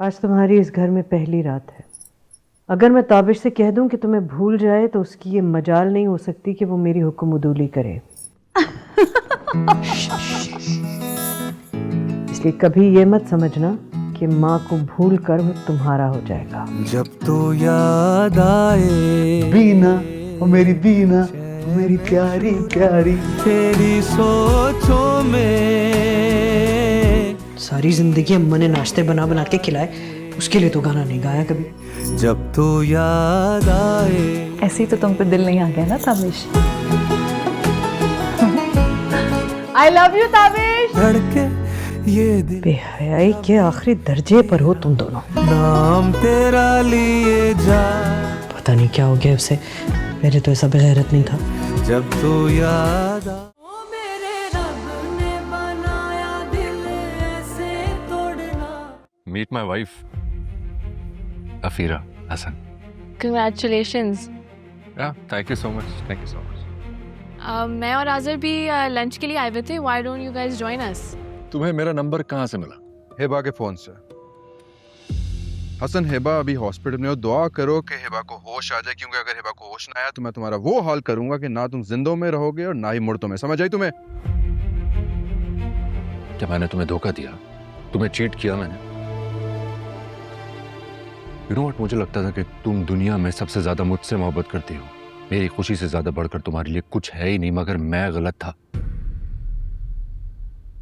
आज तुम्हारी इस घर में पहली रात है। अगर मैं ताबिश से कह दूं कि तुम्हें भूल जाए तो उसकी ये मजाल नहीं हो सकती कि वो मेरी हुक्म उदूली करे। इसलिए कभी ये मत समझना कि माँ को भूल कर वो तुम्हारा हो जाएगा। जब तो याद आए बीना, ओ मेरी बीना, ओ मेरी प्यारी प्यारी, तेरी सोचों में। सारी जिंदगी अम्मा ने नाश्ते बना बना के खिलाए, उसके लिए तो गाना नहीं गाया कभी। जब तो याद आए। ऐसे ही तो तुम पे दिल नहीं आ गया ना Tabish? I love you Tabish. धड़के ये दिल, बेहयाई के आखिरी दर्जे पर हो तुम दोनों। नाम तेरा लिए जा। पता नहीं क्या हो गया उसे, मेरे तो ऐसा बेगैरत नहीं था। जब तो याद आ। Meet my wife, Afira Hassan. Congratulations. Yeah, thank you so much. Thank you so much. मैं और आज़र भी लंच के लिए आए हुए थे. Why don't you guys join us? तुम्हें मेरा नंबर कहाँ से मिला? हिबा के फोन से। हसन, हिबा अभी हॉस्पिटल में हो, दुआ करो कि हिबा को होश आ जाए, क्योंकि अगर हिबा को होश ना आया तो मैं तुम्हारा वो हाल करूंगा कि ना तुम जिंदों में रहोगे और ना ही मुर्दों में। समझ आई तुम्हें? क्या मैंने तुम्हें धोखा दिया? तुम्हें चीट किया मैंने? You know what? मुझे लगता था कि तुम दुनिया में सबसे ज्यादा मुझसे मोहब्बत करती हो। मेरी खुशी से ज्यादा बढ़कर तुम्हारे लिए कुछ है ही नहीं, मगर मैं गलत था।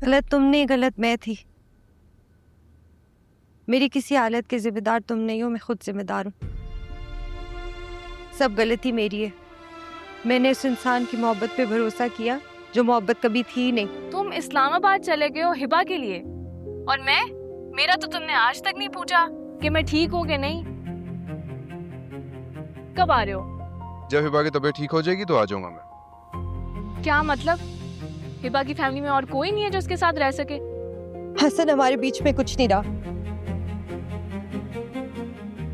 गलत तुम नहीं, गलत मैं थी। मेरी किसी हालत के जिम्मेदार तुम नहीं हो, मैं खुद जिम्मेदार हूँ। सब गलती मेरी है। मैंने उस इंसान की मोहब्बत पे भरोसा किया जो मोहब्बत कभी थी ही नहीं। तुम इस्लामाबाद चले गए हो हिबा के लिए, और मेरा तो तुमने आज तक नहीं पूछा कि मैं ठीक हूँ कि नहीं। कब आ रहे हो? जब हिबा की तबीयत ठीक हो जाएगी तो आ जाऊंगा मैं। क्या मतलब? हिबा की फैमिली में और कोई नहीं है जो उसके साथ रह सके? हसन, हमारे बीच में कुछ नहीं रहा।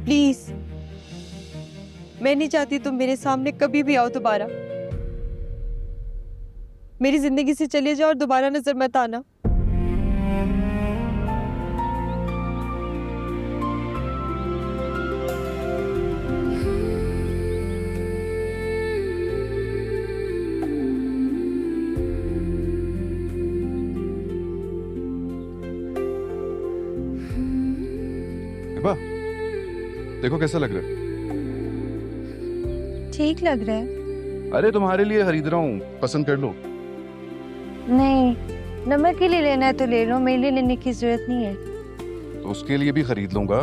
प्लीज, मैं नहीं चाहती तुम मेरे सामने कभी भी आओ दोबारा। मेरी जिंदगी से चले जाओ और दोबारा नजर मत आना। हिबा, देखो कैसा लग रहा है। ठीक लग रहा है। अरे तुम्हारे लिए खरीद रहा हूँ, पसंद कर लो। नहीं, नमक के लिए लेना है तो ले लो, मेरे लिए लेने की जरूरत नहीं है। तो उसके लिए भी खरीद लूंगा।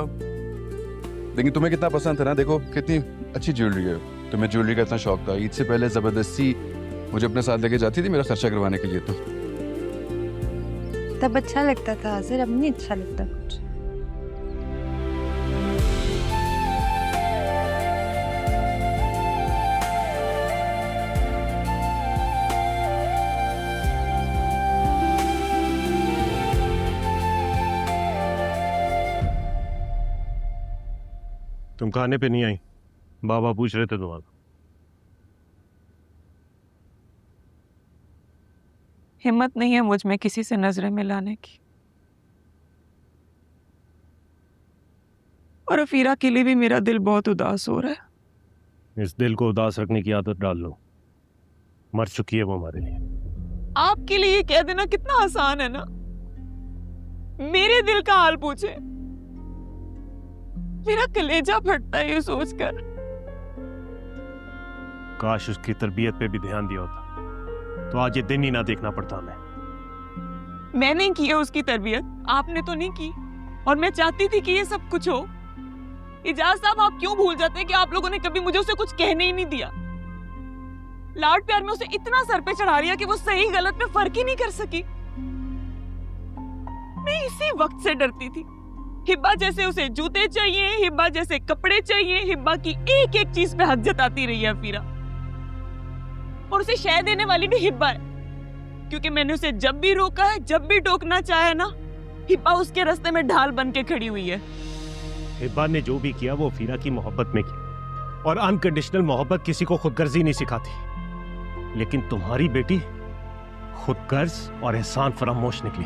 लेकिन तुम्हें कितना पसंद है ना, देखो कितनी अच्छी ज्वेलरी है। तुम्हें ज्वेलरी का इतना शौक था, ईद से पहले जबरदस्ती मुझे अपने साथ लेके जाती थी मेरा खर्चा करवाने के लिए। तो तब अच्छा लगता था आज़िर, अब नहीं अच्छा लगता कुछ। तुम खाने पे नहीं आई? बाबा पूछ रहे थे तुम्हारा। हिम्मत नहीं है मुझ में किसी से नजरें मिलाने की, और अफीरा के लिए भी मेरा दिल बहुत उदास हो रहा है। इस दिल को उदास रखने की आदत डाल लो, मर चुकी है वो हमारे लिए। आपके लिए ये कह देना कितना आसान है ना। मेरे दिल का हाल पूछे, मेरा कलेजा फटता है ये सोचकर। काश उसकी तरबियत पे भी ध्यान दिया होता तो आज ये दिन ही ना देखना पड़ता हमें। मैंने की है उसकी तरबियत, आपने तो नहीं की। और मैं चाहती थी कि ये सब कुछ हो। इजाज साहब, आप क्यों भूल जाते हैं कि आप लोगों ने कभी मुझे उसे कुछ कहने ही नहीं दिया। लाड प्यार में उसे इतना सर पे चढ़ा लिया कि वो सही गलत में फर्क ही नहीं कर सकी। मैं इसी वक्त से डरती थी। हिब्बा जैसे उसे जूते चाहिए, हिब्बा जैसे कपड़े चाहिए, हिब्बा की एक एक चीज पे हक जताती रही है अफीरा। और उसे शय देने वाली भी हिब्बा है, क्योंकि मैंने उसे जब भी रोका है, जब भी टोकना चाहे ना, हिब्बा उसके रास्ते में ढाल बन के खड़ी हुई है। हिब्बा ने जो भी किया वो अफीरा की मोहब्बत में किया, और अनकंडीशनल मोहब्बत किसी को खुदगर्जी नहीं सिखाती। लेकिन तुम्हारी बेटी खुदगर्ज और एहसान फरामोश निकली।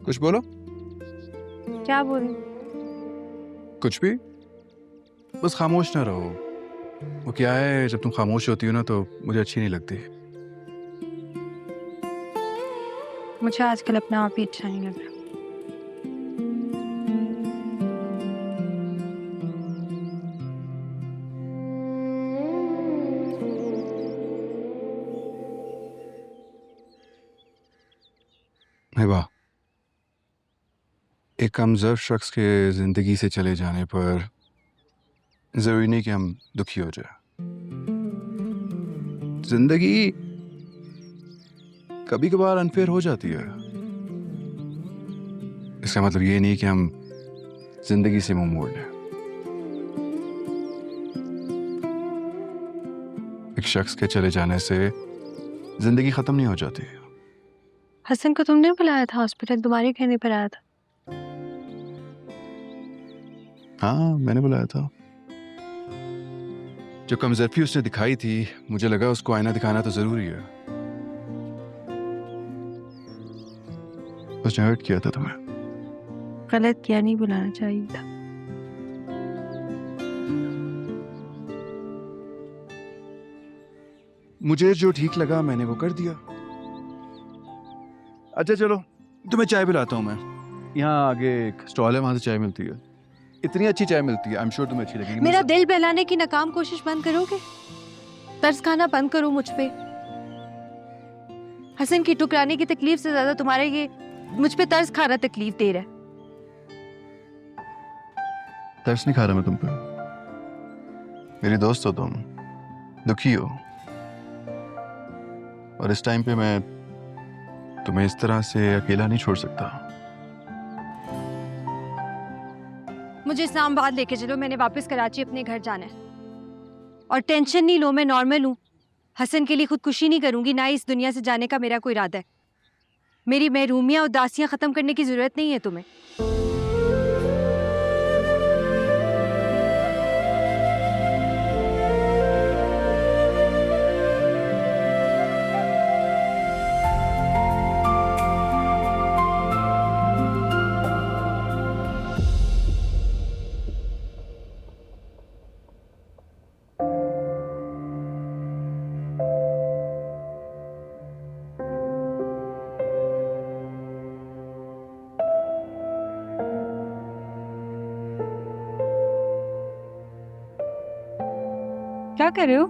कुछ बोलो। क्या बोलूं? कुछ भी, बस खामोश ना रहो। वो क्या है, जब तुम खामोश होती हो ना तो मुझे अच्छी नहीं लगती। मुझे आजकल अपना आप ही अच्छा नहीं लग रहा। वाह, एक कमजोर शख्स के जिंदगी से चले जाने पर जरूरी नहीं कि हम दुखी हो जाए। जिंदगी कभी कभार अनफेयर हो जाती है। इसका मतलब ये नहीं कि हम जिंदगी से मुंह मोड़ लें। एक शख्स के चले जाने से जिंदगी खत्म नहीं हो जाती। हसन को तुमने बुलाया था हॉस्पिटल, तुम्हारे कहने पर आया था। हाँ, मैंने बुलाया था। जो कमजोरी उसने दिखाई थी, मुझे लगा उसको आईना दिखाना तो जरूरी है। उसने हर्ट किया था तुम्हें। गलत किया, नहीं बुलाना चाहिए था। मुझे जो ठीक लगा मैंने वो कर दिया। अच्छा चलो, तुम्हें चाय पिलाता हूँ मैं। यहाँ आगे एक स्टॉल है, वहां से चाय मिलती है। इतनी अच्छी चाय मिलती है, आई एम श्योर तुम्हें अच्छी लगेगी। मेरा दिल बहलाने की नाकाम कोशिश बंद करोगे? तरस खाना बंद करो मुझ पे। हसन की टुकराने की तकलीफ से ज्यादा तुम्हारे ये मुझ पे तरस खाना तकलीफ दे रहा है। तरस नहीं खा रहा मैं तुम पे। मेरी दोस्त हो तुम, दुखी हो, और इस टाइम पे मैं तुम्हें इस तरह से अकेला नहीं छोड़ सकता। मुझे इस्लामाबाद लेके चलो, मैंने वापस कराची अपने घर जाना है। और टेंशन नहीं लो, मैं नॉर्मल हूँ। हसन के लिए खुदकुशी नहीं करूंगी, ना ही इस दुनिया से जाने का मेरा कोई इरादा है। मेरी महरूमियाँ उदासियाँ खत्म करने की जरूरत नहीं है तुम्हें। क्या कर रहे हो?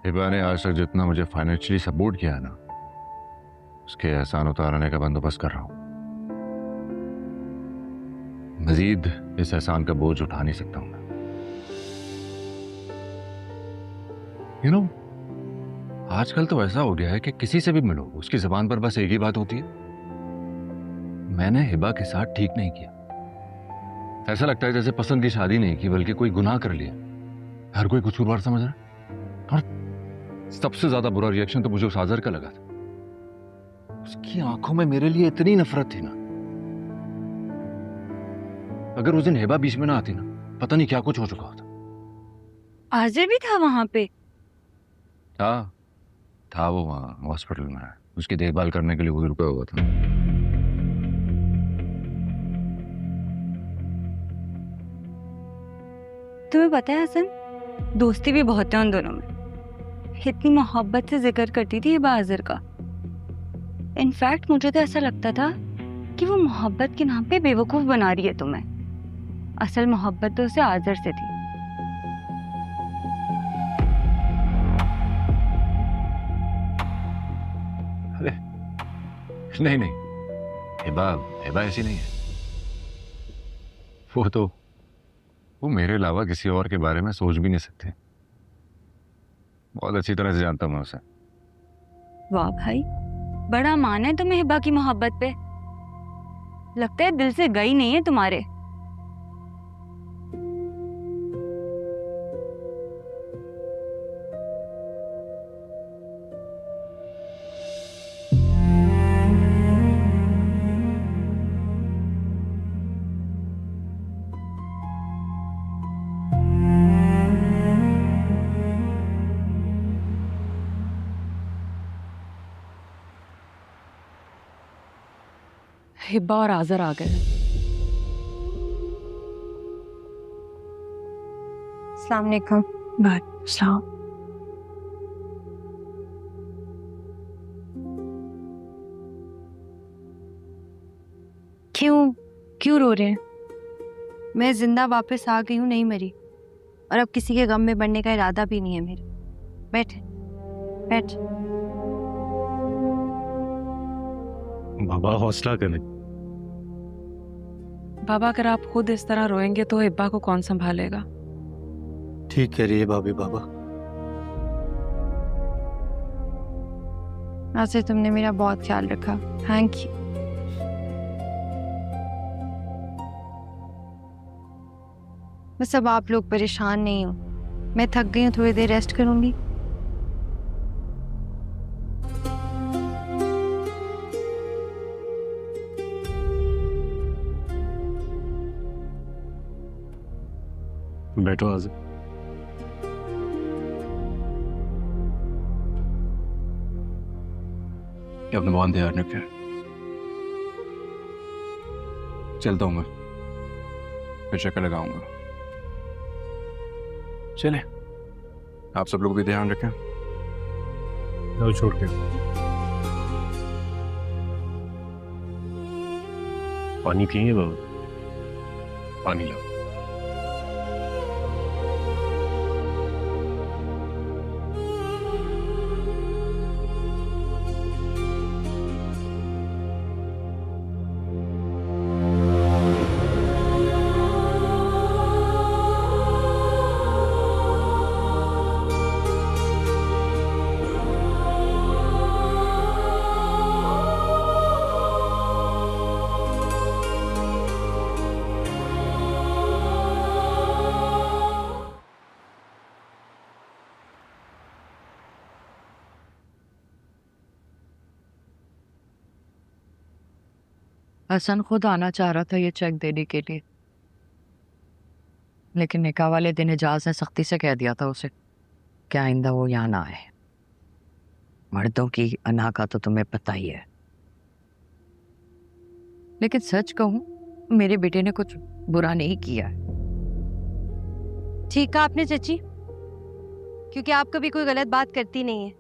हिबा ने आज तक जितना मुझे फाइनेंशियली सपोर्ट किया है ना, उसके एहसान उतारने का बंदोबस्त कर रहा हूं। मजीद इस एहसान का बोझ उठा नहीं सकता हूं मैं। यू नो, आजकल तो ऐसा हो गया है कि किसी से भी मिलो, उसकी जुबान पर बस एक ही बात होती है, मैंने हिबा के साथ ठीक नहीं किया। ऐसा लगता है जैसे पसंद की शादी नहीं की, बल्कि कोई गुनाह कर लिया। हर कोई कसूरवार समझ रहा है। और सबसे ज्यादा बुरा रिएक्शन तो मुझे उस आजर का लगा था। उसकी आंखों में मेरे लिए इतनी नफरत थी ना, अगर उस दिन हिबा बीच में ना आती ना, पता नहीं क्या कुछ हो चुका होता। आजिर भी था वहां पे? था वो वहां हॉस्पिटल में। उसकी देखभाल करने के लिए वो रुका हुआ था। तुम्हें पता है हसन, दोस्ती भी बहुत है उन दोनों में। इतनी मोहब्बत से जिक्र करती थी हिबा आजिर का। इनफैक्ट मुझे तो ऐसा लगता था कि वो मोहब्बत के नाम पे बेवकूफ बना रही है तुम्हें। असल मोहब्बत तो उसे आजिर से थी। अरे नहीं, हिबा ऐसी नहीं है। वो मेरे अलावा किसी और के बारे में सोच भी नहीं सकते। बहुत अच्छी तरह से जानता हूं मैं उसे। वाह भाई, बड़ा मान है तुम्हें हिबा की मोहब्बत पे। लगता है दिल से गई नहीं है तुम्हारे। हिब्बा और आजर आ गए। अस्सलाम वालेकुम। सलाम। क्यों रो रहे हैं? मैं जिंदा वापस आ गई हूँ, नहीं मरी, और अब किसी के गम में बढ़ने का इरादा भी नहीं है मेरा। बैठ बैठ। बाबा हौसला करें। बाबा अगर आप खुद इस तरह रोएंगे तो हिब्बा को कौन संभालेगा? ठीक कह रही है भाभी। बाबा नासिर, तुमने मेरा बहुत ख्याल रखा, थैंक यू। बस अब आप लोग परेशान नहीं हो, मैं थक गई हूँ, थोड़ी देर रेस्ट करूंगी। बैठो आज। अपने बहुत ध्यान रखें। चलता हूँ मैं, फिर चक्कर लगाऊंगा। चले, आप सब लोग भी ध्यान रखें। लो छोड़ के। पानी पिएंगे बाबू? पानी लो। हसन खुद आना चाह रहा था ये चेक देने के लिए, लेकिन निकाह वाले दिन एजाज ने सख्ती से कह दिया था उसे कि आइंदा वो यहाँ ना आए। मर्दों की अना का तो तुम्हें पता ही है। लेकिन सच कहूं, मेरे बेटे ने कुछ बुरा नहीं किया। ठीक कहा आपने चाची, क्योंकि आप कभी कोई गलत बात करती नहीं है।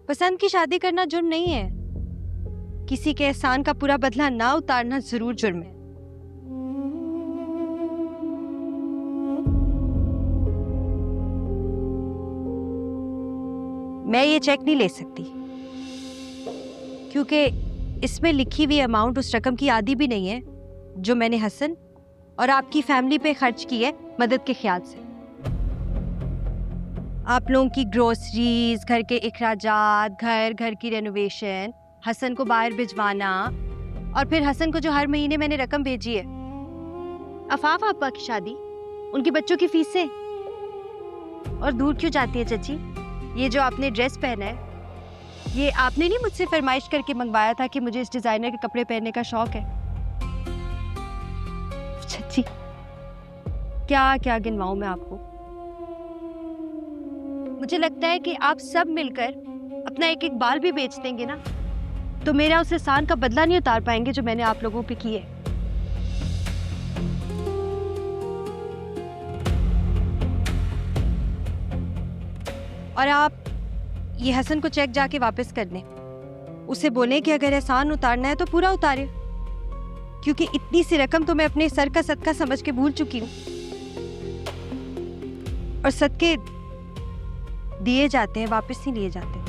पसंद की शादी करना जुर्म नहीं है, किसी के एहसान का पूरा बदला ना उतारना जरूर जुर्म है। मैं ये चेक नहीं ले सकती, क्योंकि इसमें लिखी हुई अमाउंट उस रकम की आधी भी नहीं है जो मैंने हसन और आपकी फैमिली पे खर्च की है मदद के ख्याल से। आप लोगों की ग्रोसरीज, घर के इखराजात, घर की रेनोवेशन, हसन को बाहर भिजवाना, और फिर हसन को जो हर महीने मैंने रकम भेजी है, अफाफ आपा की शादी, उनके बच्चों की फीसें। और दूर क्यों जाती है चाची? ये जो आपने ड्रेस पहना है, ये आपने नहीं मुझसे फरमाइश करके मंगवाया था कि मुझे इस डिजाइनर के कपड़े पहनने का शौक है? चाची क्या क्या गिनवाऊं मैं आपको? मुझे लगता है कि आप सब मिलकर अपना एक एक बाल भी बेच देंगे ना, तो मेरा उस एहसान का बदला नहीं उतार पाएंगे जो मैंने आप लोगों पे की है। और आप ये हसन को चेक जाके वापस कर दें, उसे बोलें कि अगर एहसान उतारना है तो पूरा उतारे, क्योंकि इतनी सी रकम तो मैं अपने सर का सदका समझ के भूल चुकी हूँ। और सदके दिए जाते हैं, वापस नहीं लिए जाते।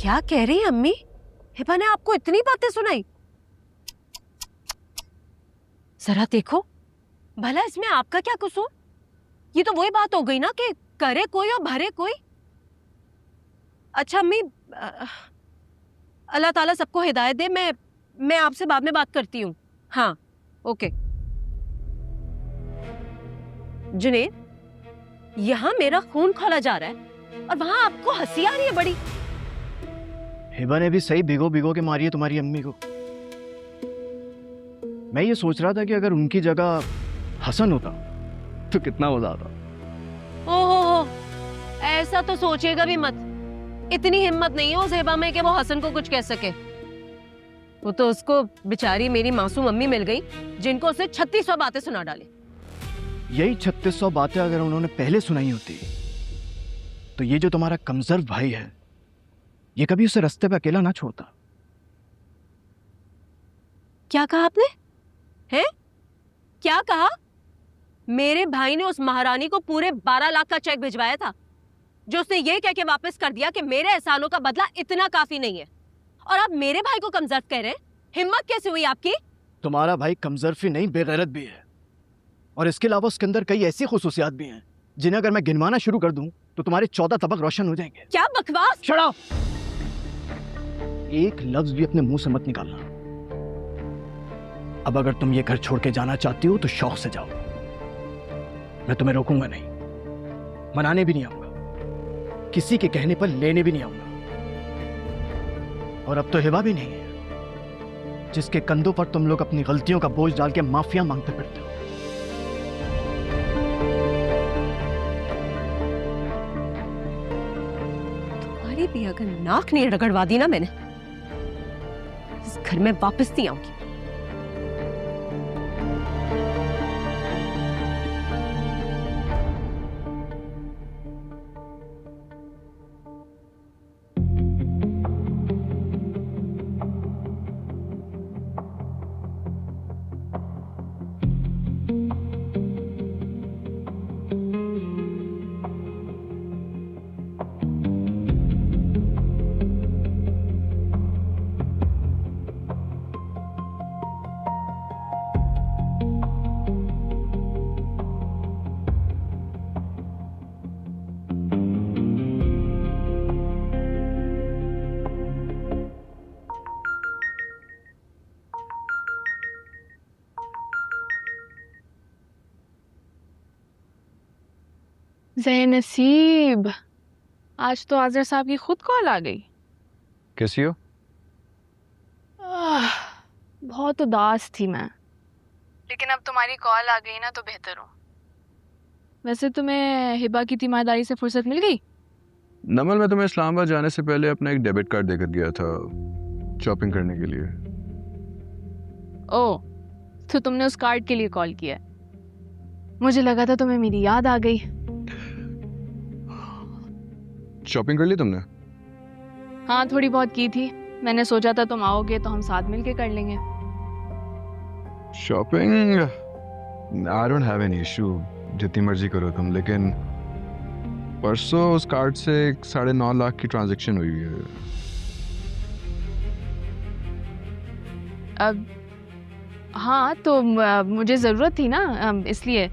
क्या कह रही है अम्मी? हिबा ने आपको इतनी बातें सुनाई? जरा देखो, भला इसमें आपका क्या कसूर? ये तो वही बात हो गई ना कि करे कोई और भरे कोई। अच्छा अम्मी, अल्लाह ताला सबको हिदायत दे। मैं आपसे बाद में बात करती हूँ। हाँ, ओके। जुनेद, यहाँ मेरा खून खोला जा रहा है और वहां आपको हंसी आ रही है बड़ी। हिबा ने भी सही भिगो भिगो के मारी है तुम्हारी अम्मी को। मैं ये सोच रहा था कि अगर उनकी जगह हसन होता तो कितना मजा आता। ओहो, ऐसा तो सोचेगा भी मत। इतनी हिम्मत नहीं है उस हिबा में कि वो हसन को कुछ कह सके। वो तो उसको बेचारी मेरी मासूम अम्मी मिल गई जिनको उसने 3600 बातें सुना डाली। यही 3600 बातें अगर उन्होंने पहले सुनाई होती तो ये जो तुम्हारा कमजोर भाई है ये कभी उसे रास्ते पे अकेला ना छोड़ता। क्या कहा आपने? हैं? क्या कहा? मेरे भाई ने उस महारानी को पूरे 12 लाख का चेक भिजवाया था, जो उसने ये कह के वापस कर दिया कि मेरे एहसानों का बदला इतना काफी नहीं है, और आप मेरे भाई को कमजोर कह रहे हैं। हिम्मत कैसे हुई आपकी? तुम्हारा भाई कमजोर नहीं बेगैरत भी है, और इसके अलावा उसके अंदर कई ऐसी खुसूसियात भी हैं जिन्हें अगर मैं गिनवाना शुरू कर दूं तो तुम्हारे 14 तबक रोशन हो जाएंगे। क्या बकवास! Shut up! एक लफ्ज भी अपने मुंह से मत निकालना। अब अगर तुम ये घर छोड़ के जाना चाहती हो तो शौक से जाओ, मैं तुम्हें रोकूंगा नहीं, मनाने भी नहीं आऊंगा, किसी के कहने पर लेने भी नहीं आऊंगा। और अब तो हिबा भी नहीं है जिसके कंधों पर तुम लोग अपनी गलतियों का बोझ डाल के माफिया मांगते फिरते हो। तुम्हारी भी अगर नाक नहीं रगड़वा दी ना मैंने, इस घर में वापस नहीं आऊंगी। ज़ेनसीब, आज तो आज़र साहब की खुद कॉल आ गई। कैसी हो? बहुत उदास थी मैं, लेकिन अब तुम्हारी कॉल आ गई ना तो बेहतर हो। वैसे तुम्हें हिबा की तीमारदारी से फुर्सत मिल गई? नमल, मैं तुम्हें इस्लामाबाद जाने से पहले अपना एक डेबिट कार्ड देकर गया था शॉपिंग करने के लिए। ओह, तो तुमने उस कार्ड के लिए कॉल किया? मुझे लगा था तुम्हें मेरी याद आ गई। शॉपिंग कर ली तुमने? हाँ, थोड़ी बहुत की थी। मैंने सोचा था तुम आओगे तो हम साथ मिलके कर लेंगे। Shopping I don't have any issue, जितनी मर्जी करो तुम, लेकिन परसों उस कार्ड से 9.5 लाख की ट्रांजैक्शन हुई है। अब हाँ, तो मुझे ज़रूरत थी ना, इसलिए।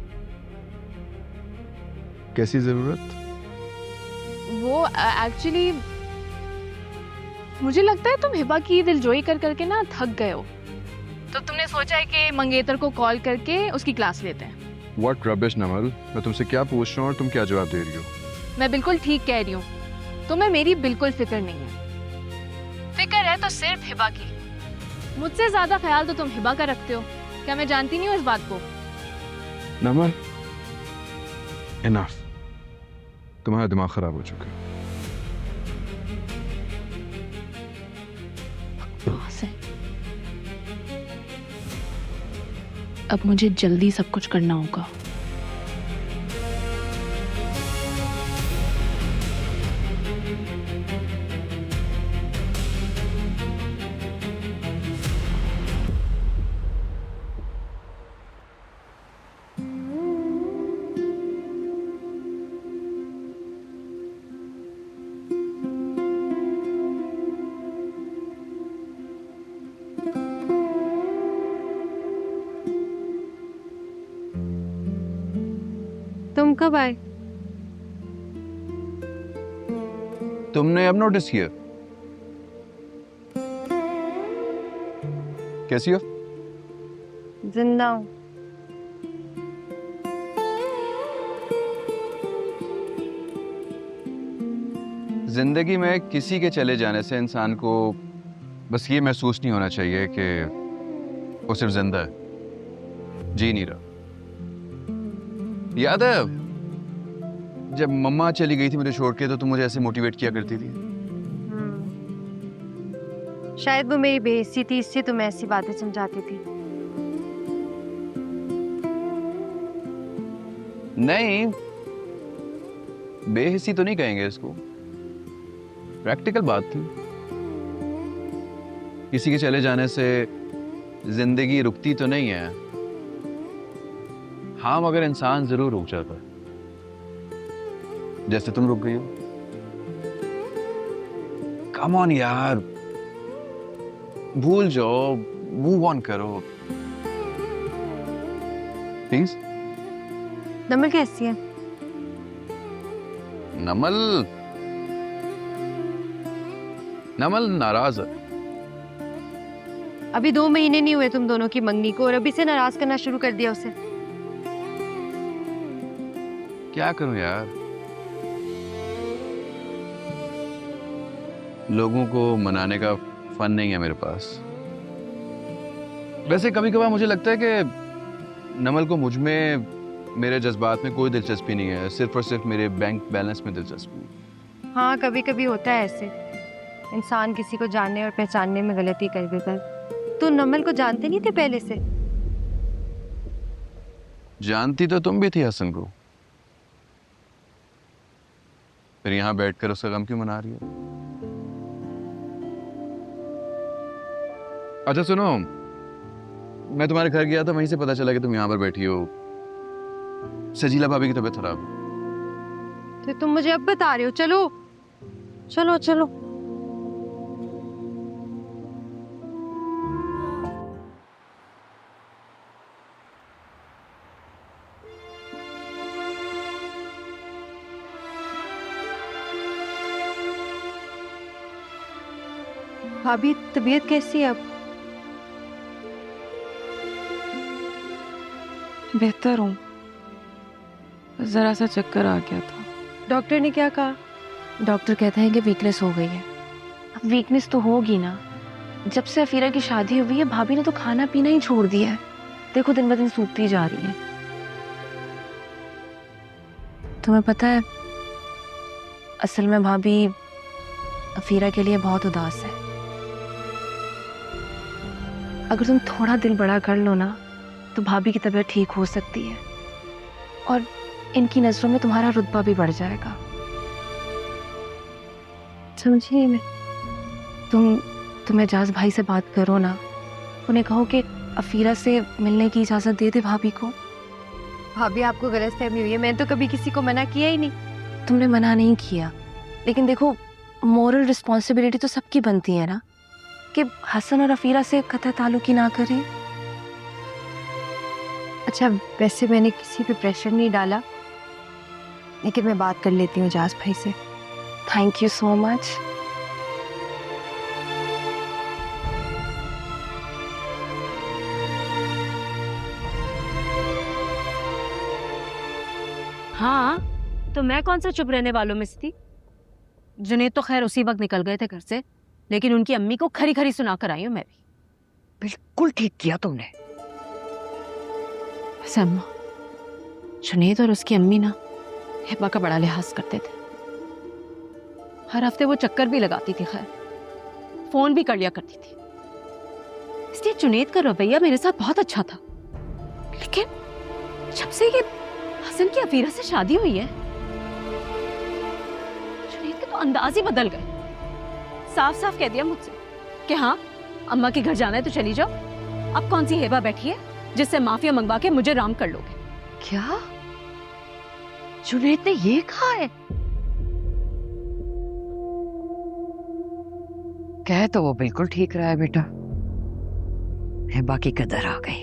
कैसी ज़रूरत? वो एक्चुअली मुझे लगता है तुम हिबा की दिलजोई कर करके ना थक गए हो, तो तुमने सोचा है कि मंगेतर को कॉल करके उसकी क्लास लेते हैं। What rubbish नमल, मैं तुमसे क्या पूछ रहा हूँ और तुम क्या जवाब दे रही हो? मैं बिल्कुल ठीक कह रही हूँ, तुम्हें मेरी बिल्कुल फिक्र नहीं है। फिक्र है तो सिर्फ हिबा की। मुझसे ज्यादा ख्याल तो तुम हिबा का रखते हो। क्या मैं जानती नहीं हूँ इस बात को? नमल, इनफ, तुम्हारा दिमाग खराब हो चुका है। अब मुझे जल्दी सब कुछ करना होगा। तुम कब आए? तुमने अब नोटिस किया? कैसी हो? जिंदा हूँ। जिंदगी में किसी के चले जाने से इंसान को बस ये महसूस नहीं होना चाहिए कि वो सिर्फ जिंदा है, जी नहीं रहा। याद है जब मम्मा चली गई थी मुझे छोड़ के, तो तुम मुझे ऐसे मोटिवेट किया करती थी। शायद वो मेरी बेइज्जती थी, इससे तुम ऐसी बातें समझाती थी। नहीं, बेहिस्सी तो नहीं कहेंगे इसको, प्रैक्टिकल बात थी। किसी के चले जाने से जिंदगी रुकती तो नहीं है, हाँ मगर इंसान जरूर रुक जाता है, जैसे तुम रुक गई हो। कम ऑन यार, भूल जाओ, मूव ऑन करो प्लीज। नमल कैसी है? नमल नाराज है। अभी 2 महीने नहीं हुए तुम दोनों की मंगनी को और अभी से नाराज करना शुरू कर दिया उसे। क्या करूं यार, लोगों को मनाने का फन नहीं है मेरे पास। वैसे कभी कभार मुझे लगता है कि नमल को मुझ में, मेरे जज्बात में कोई दिलचस्पी नहीं है, सिर्फ और सिर्फ मेरे बैंक बैलेंस में दिलचस्पी। हाँ, कभी कभी होता है ऐसे, इंसान किसी को जानने और पहचानने में गलती कर देता है। तो नमल को जानते नहीं थे पहले से? जानती तो तुम भी थी हसन को, फिर यहाँ बैठकर उसका गम क्यों मना रही हो? अच्छा सुनो, मैं तुम्हारे घर गया था, वहीं से पता चला कि तुम यहाँ पर बैठी हो। सजीला भाभी की तबीयत खराब है। तो तुम मुझे अब बता रहे हो? चलो चलो चलो। भाभी तबीयत कैसी है अब? बेहतर हूँ, जरा सा चक्कर आ गया था। डॉक्टर ने क्या कहा? डॉक्टर कहते हैं कि वीकनेस हो गई है। अब वीकनेस तो होगी ना, जब से अफीरा की शादी हुई है भाभी ने तो खाना पीना ही छोड़ दिया है। देखो दिन ब दिन सूखती जा रही है। तुम्हें पता है असल में भाभी अफीरा के लिए बहुत उदास है। अगर तुम थोड़ा दिल बड़ा कर लो ना तो भाभी की तबीयत ठीक हो सकती है और इनकी नजरों में तुम्हारा रुतबा भी बढ़ जाएगा। समझी नहीं मैं? तुम एजाज भाई से बात करो ना, उन्हें कहो कि अफीरा से मिलने की इजाजत दे दे भाभी को। भाभी आपको गलतफहमी हुई है, मैंने तो कभी किसी को मना किया ही नहीं। तुमने मना नहीं किया, लेकिन देखो मोरल रिस्पॉन्सिबिलिटी तो सबकी बनती है ना कि हसन और अफीरा से कतई ताल्लुक ही ना करें। अच्छा वैसे मैंने किसी पे प्रेशर नहीं डाला, लेकिन मैं बात कर लेती हूँ एजाज भाई से। Thank you so much. हाँ तो मैं कौन सा चुप रहने वालों में से थी? जुनेद तो खैर उसी वक्त निकल गए थे घर से, लेकिन उनकी अम्मी को खरी खरी सुना कर आई हूँ मैं भी। बिल्कुल ठीक किया तुमने। अम्मा, जुनेद और उसकी अम्मी ना हिबा का बड़ा लिहाज करते थे। हर हफ्ते वो चक्कर भी लगाती थी, खैर फोन भी कर लिया करती थी। इसलिए जुनेद का रवैया मेरे साथ बहुत अच्छा था। लेकिन जब से ये हसन की अफीरा से शादी हुई है, जुनेद के तो अंदाज ही बदल गए। साफ साफ कह दिया मुझसे कि हाँ अम्मा के घर जाना है तो चली जाओ। अब कौन सी हेबा बैठी है जिससे माफिया मंगवा के मुझे राम कर लोगे? क्या जुनेद ने ये कहा है? कह तो वो बिल्कुल ठीक रहा है बेटा। हेबा की कदर आ गई।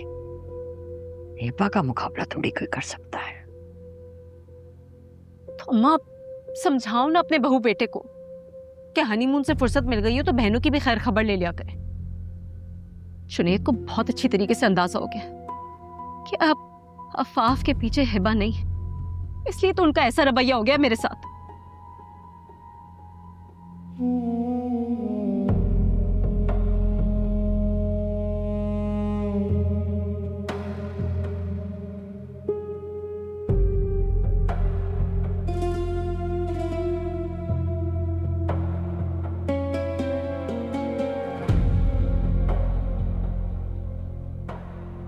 हेबा का मुकाबला थोड़ी कोई कर सकता है। अम्मा समझाओ ना अपने बहू बेटे को कि हनीमून से फुर्सत मिल गई हो तो बहनों की भी खैर खबर ले लिया करें। जुनैद को बहुत अच्छी तरीके से अंदाजा हो गया कि अब अफाफ के पीछे हिबा नहीं, इसलिए तो उनका ऐसा रवैया हो गया मेरे साथ।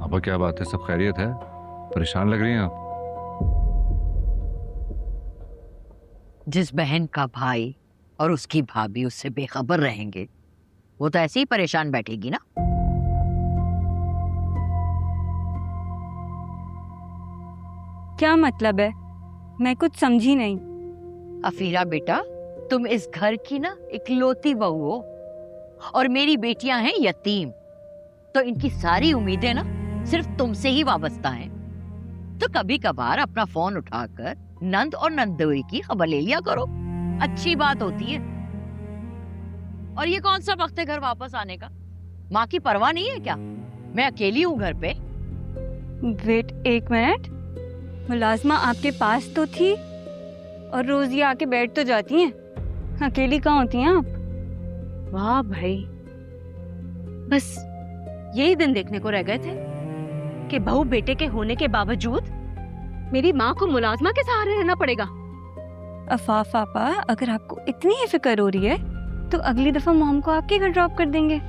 अब क्या बात है, सब खैरियत है? परेशान लग रही हैं आप। जिस बहन का भाई और उसकी भाभी उससे बेखबर रहेंगे वो तो ऐसे ही परेशान बैठेगी ना। क्या मतलब है? मैं कुछ समझी नहीं। अफीरा बेटा, तुम इस घर की ना इकलौती बहू हो और मेरी बेटियां हैं यतीम, तो इनकी सारी उम्मीदें ना सिर्फ तुमसे ही वाबस्ता हैं। तो कभी कभार अपना फोन उठाकर नंद और नंदोई की खबर ले लिया करो, अच्छी बात होती है। और ये कौन सा वक्त है घर वापस आने का? माँ की परवाह नहीं है क्या? मैं अकेली हूँ घर पे। वेट एक मिनट, मुलाजमा आपके पास तो थी और रोज ये आके बैठ तो जाती हैं, अकेली कहाँ होती हैं आप? वाह भाई, बस यही दिन देखने को रह गए थे कि बहू बेटे के होने के बावजूद मेरी माँ को मुलाजमा के सहारे रहना पड़ेगा। अफाफ पापा, अगर आपको इतनी ही फिक्र हो रही है तो अगली दफा मॉम को आपके घर ड्रॉप कर देंगे।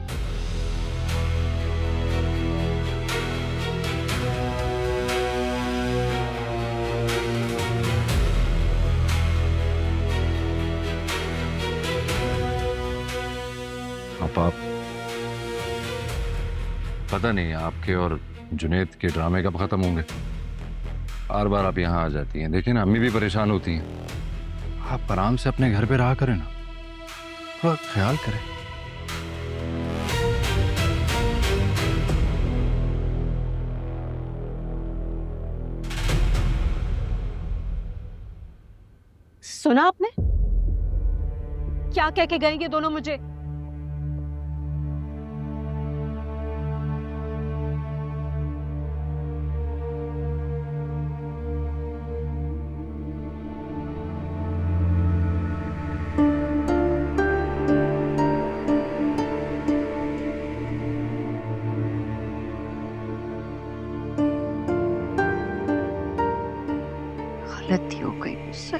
आप पता नहीं आपके और जुनैद के ड्रामे कब खत्म होंगे। बार बार आप यहाँ आ जाती हैं, देखिए ना अम्मी भी परेशान होती हैं। आप आराम से अपने घर पे रहा करें ना, थोड़ा ख्याल करें। सुना आपने क्या कह के गए ये दोनों मुझे? गलती हो गई मुझसे।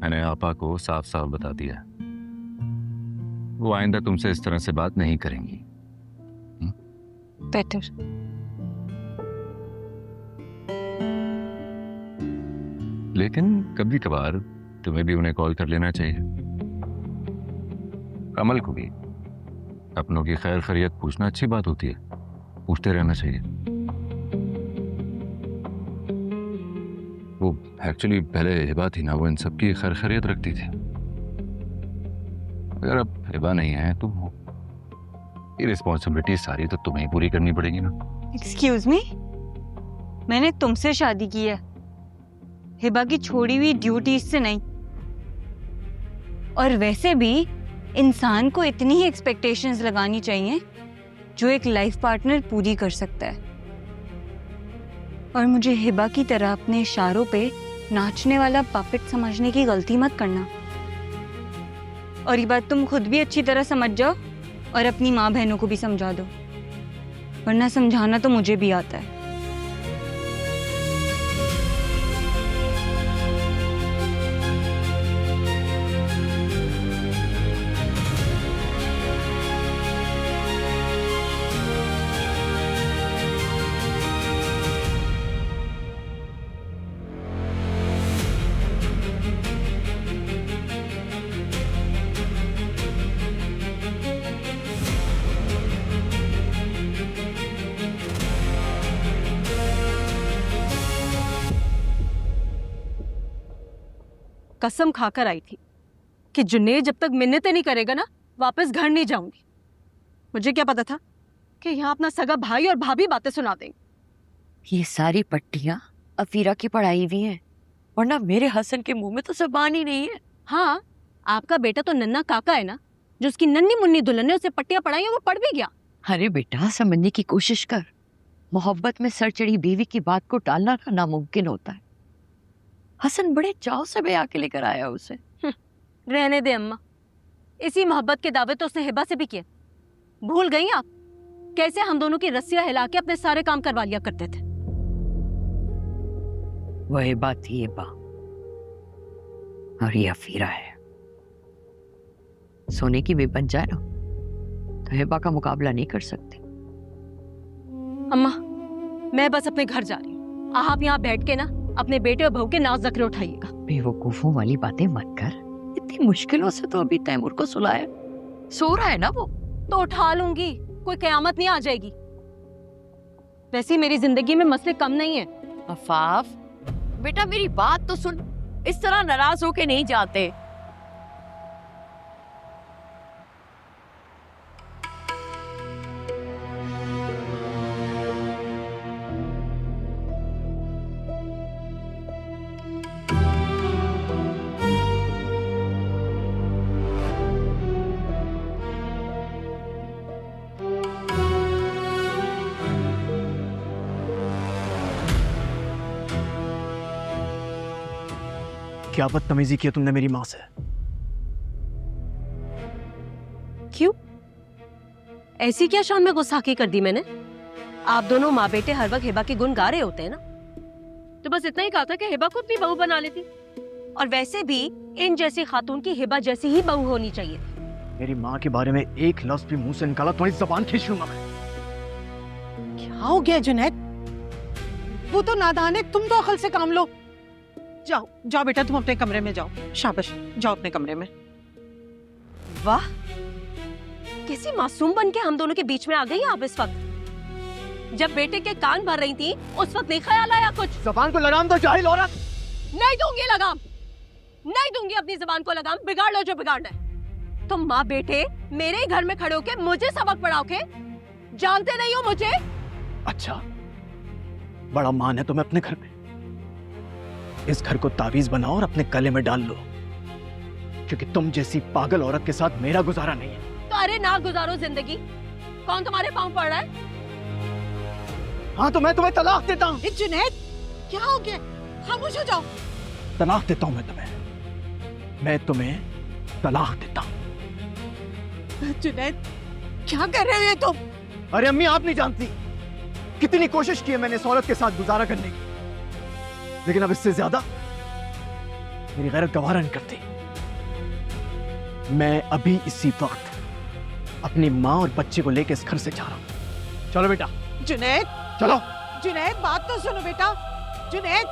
मैंने आपा को साफ साफ बता दिया, वो आइंदा तुमसे इस तरह से बात नहीं करेंगी। बेटर। लेकिन कभी कभार तुम्हें भी उन्हें कॉल कर लेना चाहिए। कमल को भी अपनों की खैर खैरियत पूछना अच्छी बात होती है, पूछते रहना चाहिए। वो एक्चुअली पहले हिबा थी ना, वो इन सब की खैर खैरियत रखती थी। अगर अब हिबा नहीं है तो ये रिस्पॉन्सिबिलिटी सारी तो तुम्हें ही पूरी करनी पड़ेगी ना। एक्सक्यूज मी, मैंने तुमसे शादी की है, हिबा की छोड़ी हुई ड्यूटीज से नहीं। और वैसे भी इंसान को इतनी ही एक्सपेक्टेशंस लगानी चाहिए जो एक लाइफ पार्टनर पूरी कर सकता है। और मुझे हिबा की तरह अपने इशारों पे नाचने वाला पपेट समझने की गलती मत करना। और ये बात तुम खुद भी अच्छी तरह समझ जाओ और अपनी माँ बहनों को भी समझा दो, वरना समझाना तो मुझे भी आता है। कसम खाकर आई थी कि जुनेद जब तक मिन्नतें नहीं करेगा ना, वापस घर नहीं जाऊंगी। मुझे क्या पता था कि यहाँ अपना सगा भाई और भाभी बातें सुना देंगे। ये सारी पट्टियां अफीरा की पढ़ाई हुई हैं, वरना मेरे हसन के मुंह में तो जबान ही नहीं है। हाँ, आपका बेटा तो नन्ना काका है ना, जो उसकी नन्नी मुन्नी दुल्हन ने उसे पट्टियां पढ़ाई हैं, वो पढ़ भी गया। अरे बेटा, समझने की कोशिश कर। मोहब्बत में सर चढ़ी बीवी की बात को टालना ना नामुमकिन होता है। हसन बड़े चाव से ब्याह के लेकर आया उसे। रहने दे अम्मा, इसी मोहब्बत के दावे तो उसने हिबा से भी किए। भूल गई आप कैसे हम दोनों की रस्सियां हिला के अपने सारे काम करवा लिया करते थे। वही बात थी हिबा, और ये अफीरा है। सोने की भी बन जाए ना तो हिबा का मुकाबला नहीं कर सकती। अम्मा, मैं बस अपने घर जा रही हूँ। आप यहाँ बैठ के ना अपने बेटे और बहू के नाज नखरे उठाइएगा। बेवकूफों वाली बातें मत कर। इतनी मुश्किलों से तो अभी तैमूर को सुलाया, सो रहा है ना वो। तो उठा लूंगी, कोई कयामत नहीं आ जाएगी। वैसे मेरी जिंदगी में मसले कम नहीं है। अफाफ बेटा, मेरी बात तो सुन, इस तरह नाराज होके नहीं जाते। क्या बदतमीजी की तुमने मेरी माँ से? क्यों? ऐसी क्या शान में गुस्ताखी कर दी मैंने? आप दोनों माँ बेटे हर वक्त हिबा के गुण गा रहे होते हैं ना, तो बस इतना ही कहा था कि हिबा को अपनी बहू बना लेती। और वैसे भी इन जैसी खातून की हिबा जैसी ही बहू होनी चाहिए। मेरी माँ के बारे में एक लफ्ज भी मुंह से निकाला तुम्हारी जबान खींच लूंगा मैं। क्या हो गया जुनैद? वो तो नादान है, तुम तो अकल से काम लो। जाओ जाओ बेटा, तुम अपने कमरे में जाओ। शाबाश, जाओ अपने कमरे में। वाह, कैसी मासूम बन के हम दोनों के बीच में आ गई आप इस वक्त। जब बेटे के कान भर रही थी उस वक्त नहीं ख्याल आया कुछ? जबान को लगाम दो जाहिल औरत। नहीं दूंगी लगाम, नहीं दूंगी अपनी जबान को लगाम। बिगाड़ लो जो बिगाड़ना है। तुम माँ बेटे मेरे ही घर में खड़े होके मुझे सबक पढ़ाओगे? जानते नहीं हो मुझे? अच्छा, बड़ा मान है तुम्हें अपने घर में। इस घर को तावीज बनाओ और अपने गले में डाल लो, क्योंकि तुम जैसी पागल औरत के साथ मेरा गुजारा नहीं है। तो अरे ना गुजारो जिंदगी। कौन तुम्हारे पांव पड़ रहा है? हाँ, तो मैं तुम्हें तलाक देता हूँ। जुनैद, क्या हो गया? खामोश हो जाओ। तलाक देता हूँ मैं तुम्हें तलाक देता हूँ। जुनैद, क्या कर रहे हो ये तुम? अरे अम्मी, आप नहीं जानती कितनी कोशिश की है मैंने इस औरत के साथ गुजारा करने की, लेकिन अब इससे ज्यादा मेरी गैरत गवारा नहीं करती। मैं अभी इसी वक्त अपनी माँ और बच्चे को लेकर इस घर से जा रहा हूँ। चलो बेटा। जुनैद, चलो। जुनैद, बात तो सुनो बेटा। जुनैद,